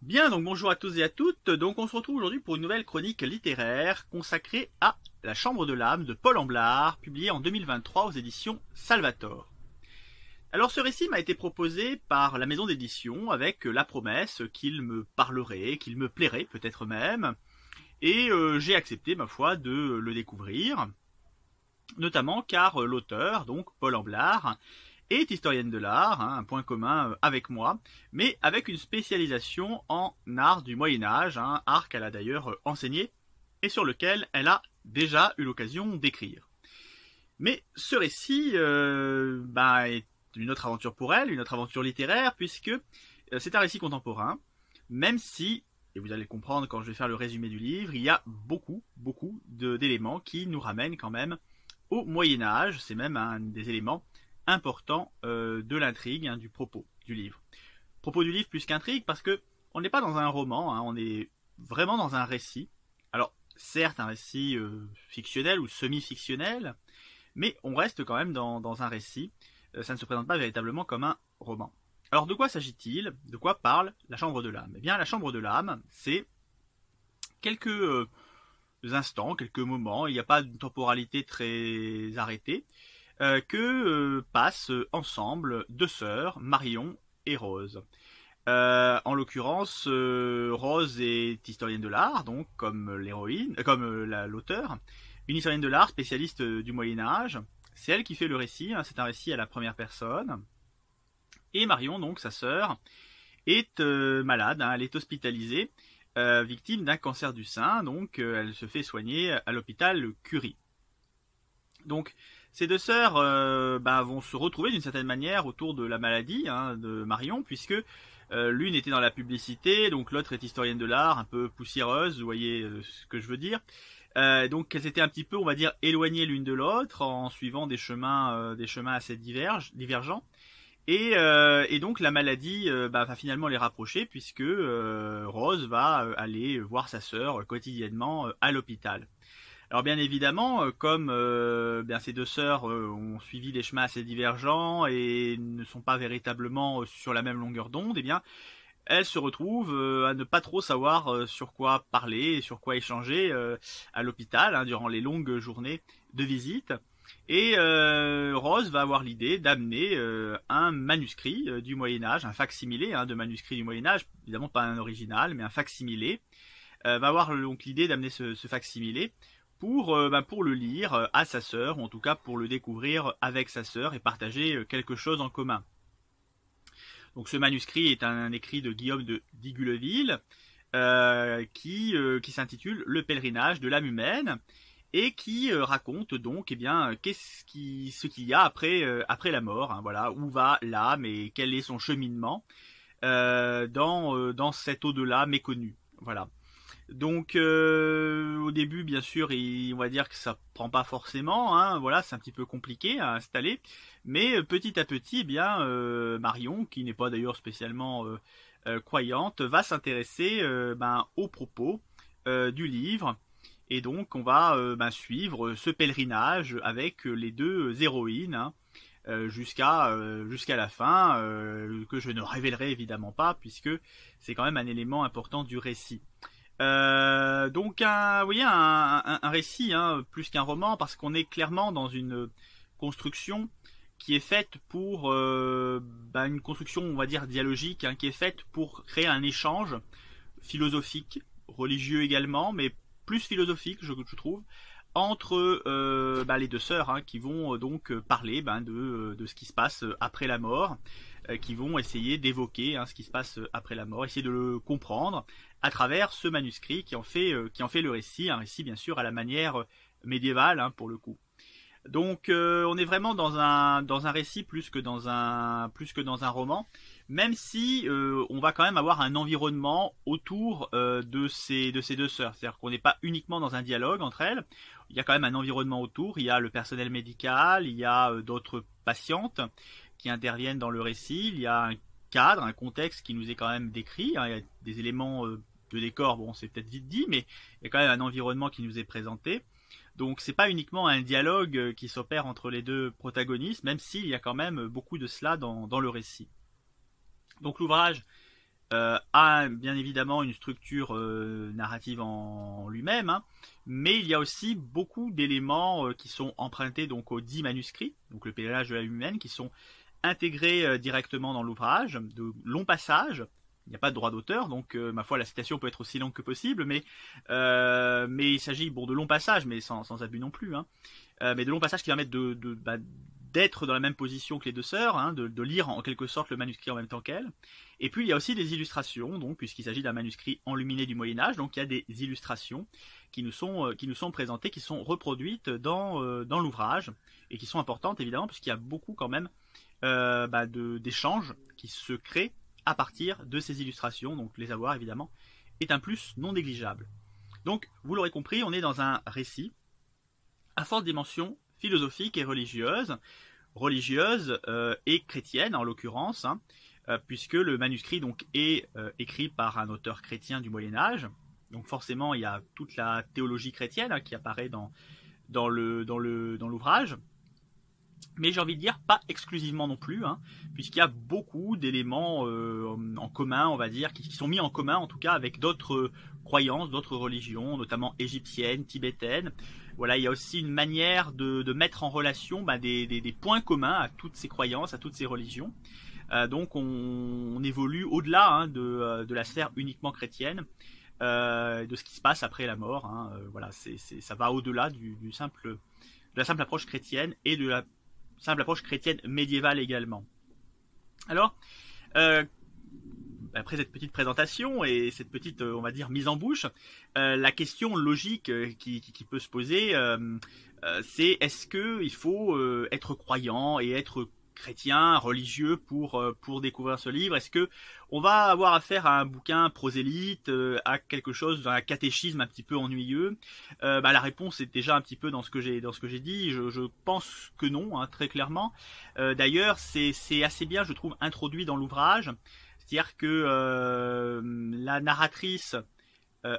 Bien, donc bonjour à tous et à toutes. Donc on se retrouve aujourd'hui pour une nouvelle chronique littéraire consacrée à La Chambre de l'âme de Paul Amblard, publié en 2023 aux éditions Salvator. Alors ce récit m'a été proposé par la maison d'édition avec la promesse qu'il me parlerait, qu'il me plairait peut-être même, et j'ai accepté ma foi de le découvrir, notamment car l'auteur, donc Paul Amblard, est historienne de l'art, un point commun avec moi, mais avec une spécialisation en art du Moyen-Âge, art qu'elle a d'ailleurs enseigné et sur lequel elle a déjà eu l'occasion d'écrire. Mais ce récit est une autre aventure pour elle, une autre aventure littéraire, puisque c'est un récit contemporain, même si, et vous allez le comprendre quand je vais faire le résumé du livre, il y a beaucoup d'éléments qui nous ramènent quand même au Moyen-Âge. C'est même un des éléments important de l'intrigue, du propos du livre. Propos du livre plus qu'intrigue, parce que on n'est pas dans un roman, on est vraiment dans un récit. Alors, certes, un récit fictionnel ou semi-fictionnel, mais on reste quand même dans un récit. Ça ne se présente pas véritablement comme un roman. Alors, de quoi s'agit-il? De quoi parle La Chambre de l'âme? Eh bien, La Chambre de l'âme, c'est quelques instants, quelques moments, il n'y a pas de temporalité très arrêtée, que passent ensemble deux sœurs, Marion et Rose. En l'occurrence, Rose est historienne de l'art, donc comme l'héroïne, comme l'auteur, une historienne de l'art spécialiste du Moyen Âge. C'est elle qui fait le récit, c'est un récit à la première personne. Et Marion, donc sa sœur, est malade, elle est hospitalisée, victime d'un cancer du sein, donc elle se fait soigner à l'hôpital Curie. Donc ces deux sœurs vont se retrouver d'une certaine manière autour de la maladie de Marion, puisque l'une était dans la publicité, donc l'autre est historienne de l'art, un peu poussiéreuse, vous voyez ce que je veux dire. Donc elles étaient un petit peu, on va dire, éloignées l'une de l'autre, en suivant des chemins assez divergents. Et donc la maladie va finalement les rapprocher, puisque Rose va aller voir sa sœur quotidiennement à l'hôpital. Alors bien évidemment, comme ces deux sœurs ont suivi des chemins assez divergents et ne sont pas véritablement sur la même longueur d'onde, eh bien elles se retrouvent à ne pas trop savoir sur quoi parler et sur quoi échanger à l'hôpital durant les longues journées de visite. Et Rose va avoir l'idée d'amener un manuscrit du Moyen-Âge, un fac-similé de manuscrit du Moyen-Âge, évidemment pas un original, mais un fac-similé. Va avoir donc l'idée d'amener ce fac-similé pour le lire à sa sœur, ou en tout cas pour le découvrir avec sa sœur et partager quelque chose en commun. Donc ce manuscrit est un écrit de Guillaume de Diguleville qui s'intitule Le pèlerinage de l'âme humaine et qui raconte donc ce qu'il y a après la mort, voilà, où va l'âme et quel est son cheminement dans cet au-delà méconnu, voilà. Donc au début bien sûr on va dire que ça prend pas forcément, voilà, c'est un petit peu compliqué à installer, mais petit à petit Marion, qui n'est pas d'ailleurs spécialement croyante, va s'intéresser aux propos du livre, et donc on va suivre ce pèlerinage avec les deux héroïnes jusqu'à la fin, que je ne révélerai évidemment pas puisque c'est quand même un élément important du récit. Donc un récit plus qu'un roman, parce qu'on est clairement dans une construction qui est faite pour une construction, on va dire, dialogique, qui est faite pour créer un échange philosophique, religieux également, mais plus philosophique, je trouve, entre les deux sœurs qui vont donc parler de ce qui se passe après la mort, qui vont essayer d'évoquer ce qui se passe après la mort, essayer de le comprendre à travers ce manuscrit qui en fait le récit, un récit bien sûr à la manière médiévale pour le coup. Donc on est vraiment dans un récit plus que dans un roman, même si on va quand même avoir un environnement autour de ces deux sœurs. C'est-à-dire qu'on n'est pas uniquement dans un dialogue entre elles, il y a quand même un environnement autour, il y a le personnel médical, il y a d'autres patientes qui interviennent dans le récit, il y a un cadre, un contexte qui nous est quand même décrit, il y a des éléments de décor, bon c'est peut-être vite dit, mais il y a quand même un environnement qui nous est présenté. Donc c'est pas uniquement un dialogue qui s'opère entre les deux protagonistes, même s'il y a quand même beaucoup de cela dans le récit. Donc l'ouvrage a bien évidemment une structure narrative en lui-même, hein, mais il y a aussi beaucoup d'éléments qui sont empruntés donc aux 10 manuscrits, donc le pèlerinage de la humaine, qui sont intégrés directement dans l'ouvrage, de longs passages. Il n'y a pas de droit d'auteur, donc ma foi la citation peut être aussi longue que possible, mais il s'agit de longs passages, mais sans abus non plus, hein, mais de longs passages qui permettent d'être dans la même position que les deux sœurs, hein, de lire en quelque sorte le manuscrit en même temps qu'elles. Et puis il y a aussi des illustrations, donc puisqu'il s'agit d'un manuscrit enluminé du Moyen-Âge, donc il y a des illustrations qui nous sont présentées, qui sont reproduites dans l'ouvrage, et qui sont importantes évidemment, puisqu'il y a beaucoup quand même d'échanges qui se créent à partir de ces illustrations, donc les avoir évidemment est un plus non négligeable. Donc vous l'aurez compris, on est dans un récit à forte dimension philosophique et religieuse, et chrétienne en l'occurrence, hein, puisque le manuscrit donc est écrit par un auteur chrétien du Moyen-Âge. Donc forcément il y a toute la théologie chrétienne, hein, qui apparaît dans l'ouvrage. Mais j'ai envie de dire pas exclusivement non plus, hein, puisqu'il y a beaucoup d'éléments en commun, on va dire, qui sont mis en commun en tout cas avec d'autres croyances, d'autres religions, notamment égyptiennes, tibétaines. Voilà, il y a aussi une manière de mettre en relation des points communs à toutes ces croyances, à toutes ces religions. Donc on évolue au-delà, hein, de la sphère uniquement chrétienne, de ce qui se passe après la mort, hein. Voilà, ça va au-delà de la simple approche chrétienne et de la simple approche chrétienne médiévale également. Alors, après cette petite présentation et cette petite, on va dire, mise en bouche, la question logique qui peut se poser, c'est est-ce qu'il faut être croyant et être chrétien, religieux pour découvrir ce livre? Est-ce que on va avoir affaire à un bouquin prosélyte, à quelque chose, un catéchisme un petit peu ennuyeux? La réponse est déjà un petit peu dans ce que j'ai dit. Je pense que non, hein, très clairement. D'ailleurs, c'est assez bien, je trouve, introduit dans l'ouvrage. C'est-à-dire que la narratrice,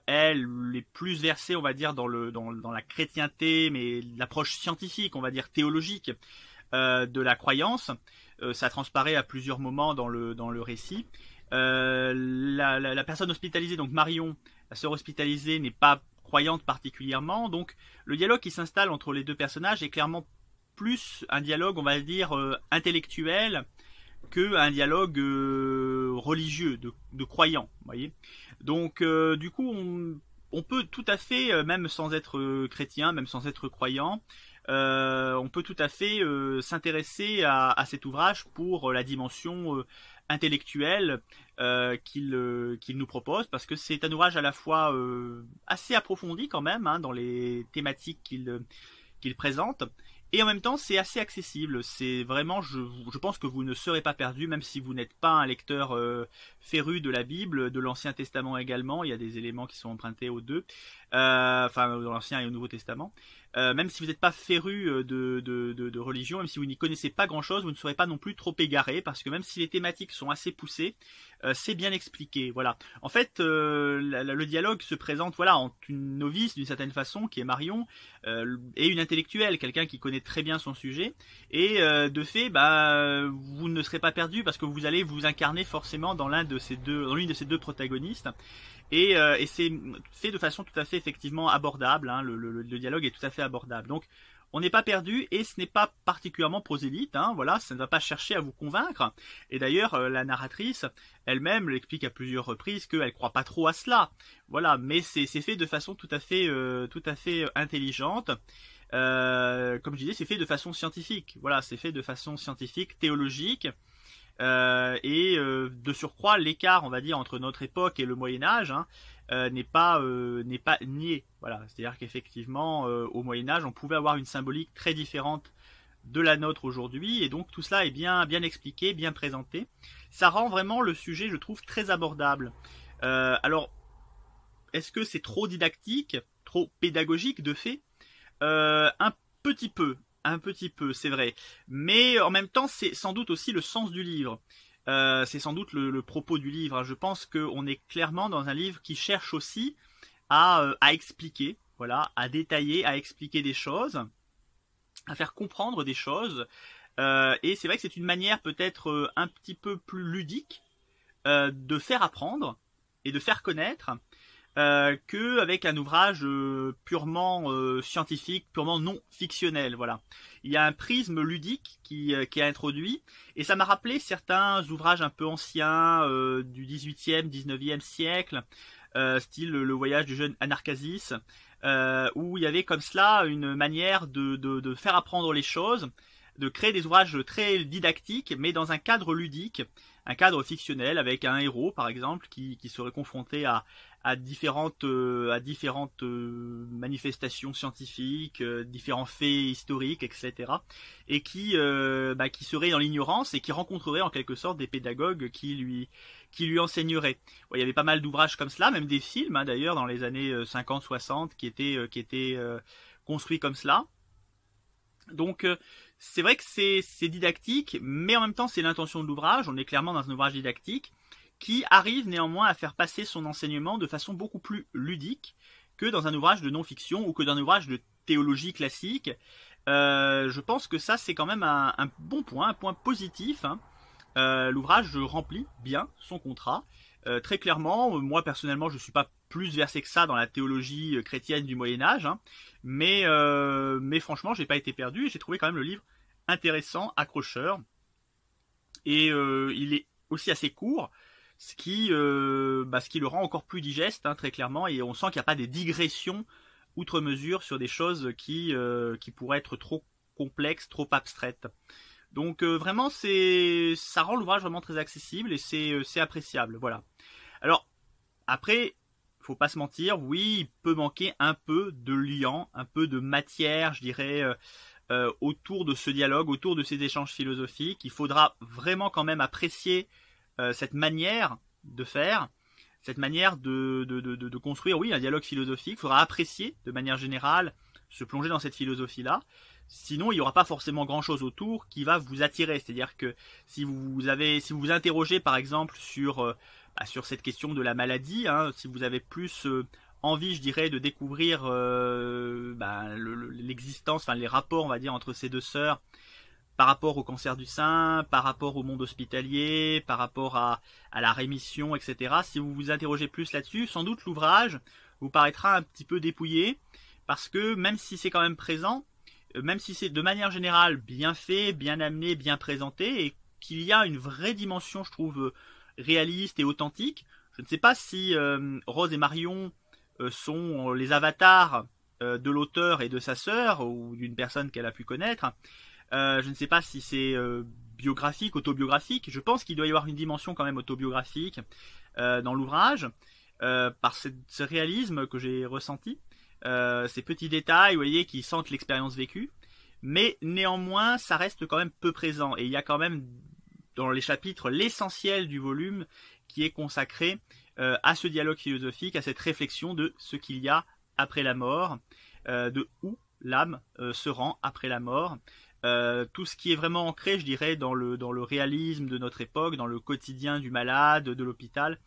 elle est plus versée, on va dire, dans la chrétienté, mais l'approche scientifique, on va dire théologique, de la croyance. Ça transparaît à plusieurs moments dans le récit. La personne hospitalisée, donc Marion, la sœur hospitalisée, n'est pas croyante particulièrement, donc le dialogue qui s'installe entre les deux personnages est clairement plus un dialogue, on va dire, intellectuel qu'un dialogue religieux, de croyants, voyez. Donc du coup on peut tout à fait, même sans être chrétien, même sans être croyant, on peut tout à fait s'intéresser à cet ouvrage pour la dimension intellectuelle qu'il nous propose, parce que c'est un ouvrage à la fois assez approfondi quand même, hein, dans les thématiques qu'il présente, et en même temps c'est assez accessible. C'est vraiment, je pense que vous ne serez pas perdu, même si vous n'êtes pas un lecteur féru de la Bible, de l'Ancien Testament également. Il y a des éléments qui sont empruntés aux deux, enfin dans l'Ancien et au Nouveau Testament. Même si vous n'êtes pas féru de religion, même si vous n'y connaissez pas grand chose, vous ne serez pas non plus trop égaré, parce que même si les thématiques sont assez poussées, c'est bien expliqué. Voilà. En fait, le dialogue se présente, voilà, entre une novice d'une certaine façon, qui est Marion, et une intellectuelle, quelqu'un qui connaît très bien son sujet, et de fait, vous ne serez pas perdu, parce que vous allez vous incarner forcément dans l'une de ces deux protagonistes. Et c'est fait de façon tout à fait effectivement abordable, hein, le dialogue est tout à fait abordable. Donc on n'est pas perdu, et ce n'est pas particulièrement prosélyte, hein, voilà, ça ne va pas chercher à vous convaincre. Et d'ailleurs la narratrice elle-même l'explique à plusieurs reprises qu'elle croit pas trop à cela. Voilà, mais c'est fait de façon tout à fait intelligente. Comme je disais, c'est fait de façon scientifique. Voilà, c'est fait de façon scientifique, théologique. De surcroît, l'écart, on va dire, entre notre époque et le Moyen-Âge, hein, n'est pas nié. Voilà, c'est-à-dire qu'effectivement, au Moyen-Âge, on pouvait avoir une symbolique très différente de la nôtre aujourd'hui, et donc tout cela est bien expliqué, bien présenté. Ça rend vraiment le sujet, je trouve, très abordable. Alors, est-ce que c'est trop didactique, trop pédagogique de fait? Un petit peu. Un petit peu, c'est vrai. Mais en même temps, c'est sans doute aussi le sens du livre. C'est sans doute le propos du livre. Je pense qu'on est clairement dans un livre qui cherche aussi à expliquer, voilà, à détailler, à expliquer des choses, à faire comprendre des choses. Et c'est vrai que c'est une manière peut-être un petit peu plus ludique de faire apprendre et de faire connaître que avec un ouvrage purement scientifique, purement non fictionnel. Voilà. Il y a un prisme ludique qui est introduit, et ça m'a rappelé certains ouvrages un peu anciens du 18e, 19e siècle, style Le voyage du jeune Anarchasis, où il y avait comme cela une manière de faire apprendre les choses, de créer des ouvrages très didactiques, mais dans un cadre ludique, un cadre fictionnel, avec un héros par exemple qui serait confronté à différentes manifestations scientifiques, différents faits historiques, etc. Et qui serait dans l'ignorance et qui rencontrerait en quelque sorte des pédagogues qui lui enseigneraient. Bon, il y avait pas mal d'ouvrages comme cela, même des films hein, d'ailleurs dans les années 50-60 qui étaient construits comme cela. Donc c'est vrai que c'est didactique, mais en même temps c'est l'intention de l'ouvrage. On est clairement dans un ouvrage didactique qui arrive néanmoins à faire passer son enseignement de façon beaucoup plus ludique que dans un ouvrage de non-fiction ou que dans un ouvrage de théologie classique. Je pense que ça c'est quand même un bon point, un point positif. Hein. L'ouvrage remplit bien son contrat. Très clairement, moi personnellement je ne suis pas plus versé que ça dans la théologie chrétienne du Moyen-Âge, hein, mais franchement j'ai pas été perdu et j'ai trouvé quand même le livre intéressant, accrocheur, et il est aussi assez court, ce qui le rend encore plus digeste, hein, très clairement, et on sent qu'il n'y a pas des digressions outre mesure sur des choses qui pourraient être trop complexes, trop abstraites. Donc vraiment, ça rend l'ouvrage vraiment très accessible et c'est appréciable. Voilà. Alors, après, faut pas se mentir, oui, il peut manquer un peu de liant, un peu de matière, je dirais, autour de ce dialogue, autour de ces échanges philosophiques. Il faudra vraiment quand même apprécier cette manière de faire, cette manière de construire, oui, un dialogue philosophique. Il faudra apprécier de manière générale, se plonger dans cette philosophie-là. Sinon, il n'y aura pas forcément grand-chose autour qui va vous attirer. C'est-à-dire que si vous vous interrogez par exemple sur cette question de la maladie, hein, si vous avez plus envie, je dirais, de découvrir l'existence, enfin les rapports, on va dire, entre ces deux sœurs, par rapport au cancer du sein, par rapport au monde hospitalier, par rapport à la rémission, etc. Si vous vous interrogez plus là-dessus, sans doute l'ouvrage vous paraîtra un petit peu dépouillé, parce que même si c'est quand même présent, même si c'est de manière générale bien fait, bien amené, bien présenté, et qu'il y a une vraie dimension, je trouve, réaliste et authentique. Je ne sais pas si Rose et Marion sont les avatars de l'auteur et de sa sœur, ou d'une personne qu'elle a pu connaître. Je ne sais pas si c'est biographique, autobiographique. Je pense qu'il doit y avoir une dimension quand même autobiographique dans l'ouvrage, par ce réalisme que j'ai ressenti. Ces petits détails, vous voyez, qui sentent l'expérience vécue, mais néanmoins, ça reste quand même peu présent. Et il y a quand même dans les chapitres l'essentiel du volume qui est consacré à ce dialogue philosophique, à cette réflexion de ce qu'il y a après la mort, de où l'âme se rend après la mort. Tout ce qui est vraiment ancré, je dirais, dans le réalisme de notre époque, dans le quotidien du malade, de l'hôpital,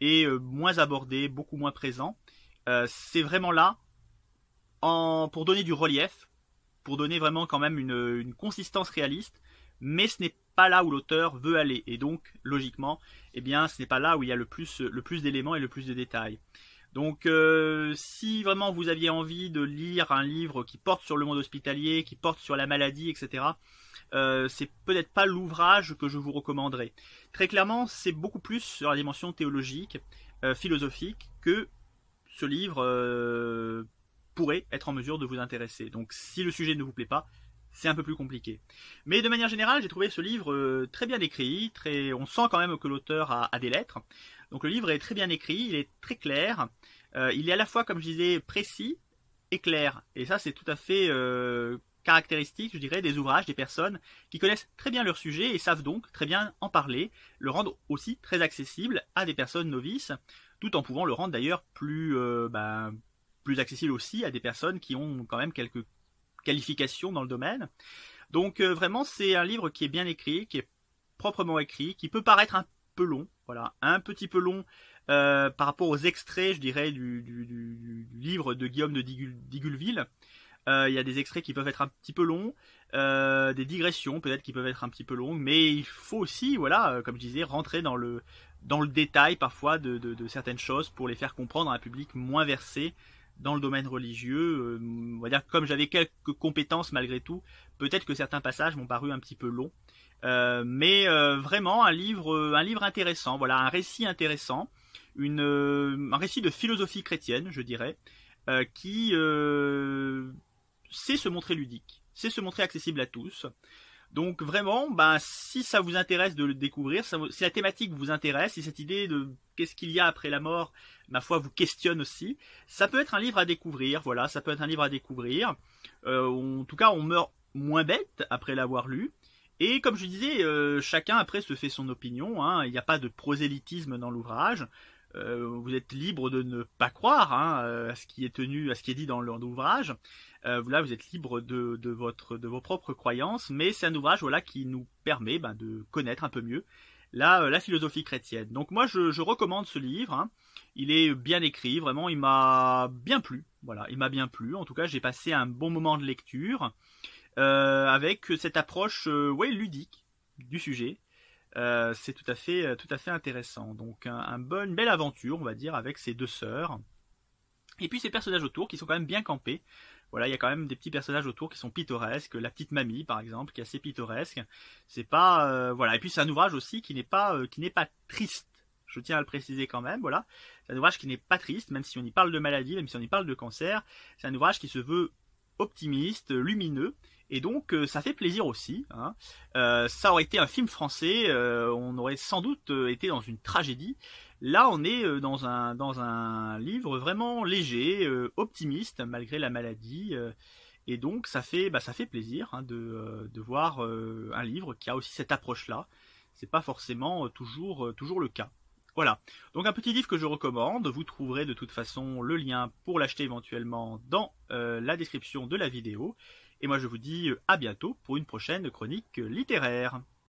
est moins abordé, beaucoup moins présent. C'est vraiment là pour donner du relief, pour donner vraiment quand même une consistance réaliste, mais ce n'est pas là où l'auteur veut aller, et donc logiquement, eh bien, ce n'est pas là où il y a le plus d'éléments et le plus de détails. Donc, si vraiment vous aviez envie de lire un livre qui porte sur le monde hospitalier, qui porte sur la maladie, etc., c'est peut-être pas l'ouvrage que je vous recommanderais. Très clairement, c'est beaucoup plus sur la dimension théologique, philosophique, que ce livre pourrait être en mesure de vous intéresser. Donc si le sujet ne vous plaît pas, c'est un peu plus compliqué. Mais de manière générale, j'ai trouvé ce livre très bien écrit, on sent quand même que l'auteur a des lettres. Donc le livre est très bien écrit, il est très clair, il est à la fois, comme je disais, précis et clair. Et ça, c'est tout à fait caractéristique, je dirais, des ouvrages, des personnes qui connaissent très bien leur sujet et savent donc très bien en parler, le rendre aussi très accessible à des personnes novices, tout en pouvant le rendre d'ailleurs plus accessible aussi à des personnes qui ont quand même quelques qualifications dans le domaine. Donc vraiment, c'est un livre qui est bien écrit, qui est proprement écrit, qui peut paraître un peu long, voilà, un petit peu long par rapport aux extraits, je dirais, du livre de Guillaume de Digulville. Il y a des extraits qui peuvent être un petit peu longs, des digressions peut-être qui peuvent être un petit peu longues, mais il faut aussi, voilà, comme je disais, rentrer dans dans le détail parfois de certaines choses pour les faire comprendre à un public moins versé dans le domaine religieux. On va dire que comme j'avais quelques compétences malgré tout, peut-être que certains passages m'ont paru un petit peu longs. Mais vraiment un livre intéressant, voilà, un récit intéressant, un récit de philosophie chrétienne, je dirais, qui sait se montrer ludique, sait se montrer accessible à tous. Donc vraiment, ben, si ça vous intéresse de le découvrir, si la thématique vous intéresse, si cette idée de qu'est-ce qu'il y a après la mort, ma foi, vous questionne aussi, ça peut être un livre à découvrir. Voilà, ça peut être un livre à découvrir. En tout cas, on meurt moins bête après l'avoir lu. Et comme je disais, chacun après se fait son opinion. Hein. Il n'y a pas de prosélytisme dans l'ouvrage. Vous êtes libre de ne pas croire à ce qui est dit dans l'ouvrage. Là, vous êtes libre de vos propres croyances, mais c'est un ouvrage, voilà, qui nous permet de connaître un peu mieux la philosophie chrétienne. Donc moi, je recommande ce livre. Hein. Il est bien écrit, vraiment, il m'a bien plu. Voilà, il m'a bien plu. En tout cas, j'ai passé un bon moment de lecture avec cette approche, ludique du sujet. C'est tout à fait intéressant. Donc une belle aventure, on va dire, avec ces deux sœurs. Et puis ces personnages autour qui sont quand même bien campés. Voilà, il y a quand même des petits personnages autour qui sont pittoresques. La petite mamie, par exemple, qui est assez pittoresque. C'est pas voilà. Et puis c'est un ouvrage aussi qui n'est pas triste. Je tiens à le préciser quand même. Voilà, c'est un ouvrage qui n'est pas triste, même si on y parle de maladie, même si on y parle de cancer. C'est un ouvrage qui se veut optimiste, lumineux. Et donc ça fait plaisir aussi. Hein. Ça aurait été un film français, on aurait sans doute été dans une tragédie. Là, on est dans un livre vraiment léger, optimiste malgré la maladie. Et donc ça fait plaisir de voir un livre qui a aussi cette approche-là. C'est pas forcément toujours le cas. Voilà. Donc un petit livre que je recommande. Vous trouverez de toute façon le lien pour l'acheter éventuellement dans la description de la vidéo. Et moi je vous dis à bientôt pour une prochaine chronique littéraire.